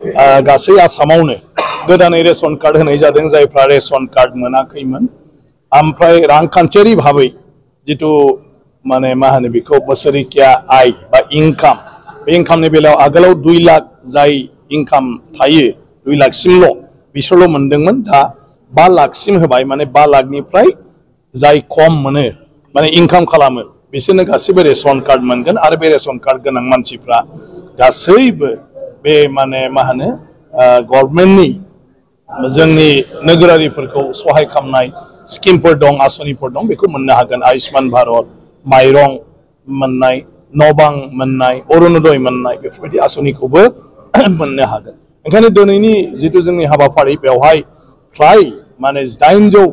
गासै आसामावनो गोदानै रेशन कार्ड होनाय जादों जायफ्रा रेशन कार्ड मोनाखैमोन ओमफ्राय रांखान्थियारि भाबै जितु माने मा होनो बेखौ बोसोरिकिया आय बा इनकाम बे इनकामनि बेलायाव आगोलाव 2 लाख जाय इनकाम थायो 2 लाखसिमल' बिसोरल' मोनदोंमोन दा 5 लाखसिम होबाय माने 5 लाखनिफ्राय जाय खम मोनो माने इनकाम खालामो बिसोरनो गासैबो रेशन कार्ड मोनगोन आरो बे रेशन कार्ड गोनां मानसिफ्रा गासैबो बे माने मा होनो गभर्नमेन्टनि जोंनि नोगोरारिफोरखौ सहाय खालामनाय स्किमफोर दं आसनिफोर दं बेखौ मोननो हागोन आयुष्मान भारत माइरं मोननाय न'बां मोननाय अरुणोदय मोननाय बेफोरबायदि आसनिखौबो मोननो हागोन ओंखायनो दिनैनि जितु जोंनि हाबाफारि बेवहाय फ्राय माने 800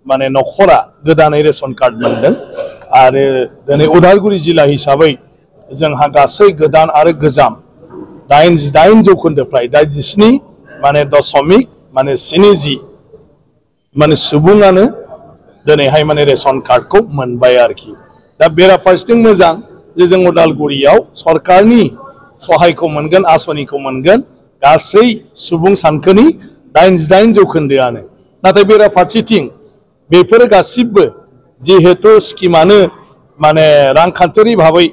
माने नखरा गोदानै रेशन कार्ड मोनदों आरो दिनै उदालगुरि जिल्ला हिसाबै जोंहा गासै गोदान आरो गोजाम 88 जौखोन्दो फ्राय 87 माने दशमिक माने 70 माने सुबुङानो दिनैहाय माने रेशन कार्डखौ मोनबाय आरोखि दा बेराफारसेथिं मोजां जे जों उदालगुरियाव सरकारनि सहायखौ मोनगोन आसनिखौ मोनगोन गासै सुबुं सानखोनि 88 जौखोन्दोआनो नाथाय बेराफारसेथिं बेफोर गासिबो जिहेतु स्किमानो माने रांखान्थियारि भाबै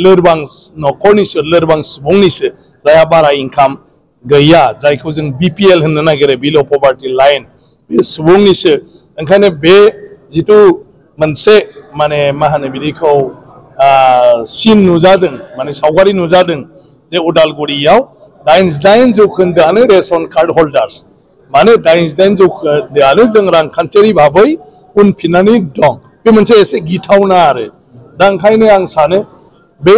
लोरबां नखरनिसो लोरबां सुबुंनिसो जायहा बारा इनकाम गैया जायखौ जों बिपिएल होननो नागिरो बिलो पभार्टी लाइन बे सुबुंनिसो ओंखायनो बे जितु मोनसे माने मा होनो बिदिखौ सिन नुजादों माने सावगारि नुजादों जे उदालगुरियाव 88 जौखोन्दोआनो रेशन कार्ड हल्डार्स माने 88 जौखोन्दोआनो जों रांखान्थियारि भाबै उनफिननानै दं बे मोनसे एसे गिथावना आरो दा ओंखायनो आं सानो बे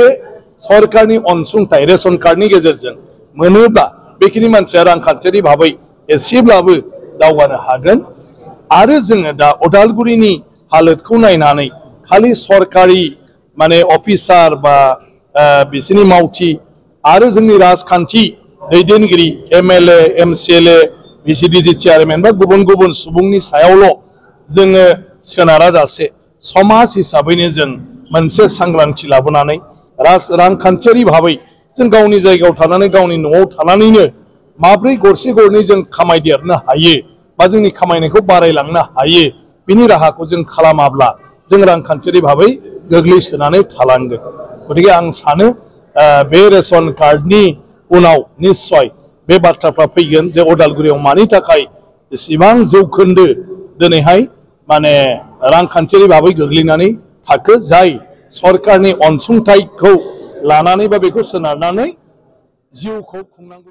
सरकारनि अनसुंथाइ रेशन कार्डनि गेजेरजों मोनोब्ला बेखिनि मानसिया रांखान्थियारि भाबै एसेब्लाबो दावगानो हागोन आरो जोङो दा उदालगुरिनि हालोदखौ नायनानै खालि सरकारि माने अफिसार बा बिसोरनि मावथि आरो जोंनि राजखान्थि दैदेनगिरि एमएलए एमसिएलए भिसिडिसि चेयारमेन बा गुबुन गुबुन सुबुंनि सायावल' जोङो सोनारा जासे समाज हिसाबैनो जों मोनसे सांग्रांथि लाबोनानै रांखान्थियारि भाबै जों गावनि जायगायाव थानानै गावनि न'आव थानानैनो माब्रै गरसे गरनै जों खामायदेरनो हायो बा जोंनि खामायनायखौ बारायलांनो हायो बिनि राहाखौ जों खालामाब्ला जों रांखान्थियारि भाबै गोग्लैसोनानै थालांगोन गतिके आं सानो बे रेशन कार्डनि उनाव निश्चय बे बाथ्राफ्रा फैगोन जे उदालगुरियाव मानि थाखाय एसेबां जौखोन्दो दिनैहाय माने रांखान्थियारि भाबै गोग्लैनानै थाखो जाय सरकारनि अनसुंथाइखौ लानानै बा बेखौ सोनारनानै जिउखौ खुंनांगौ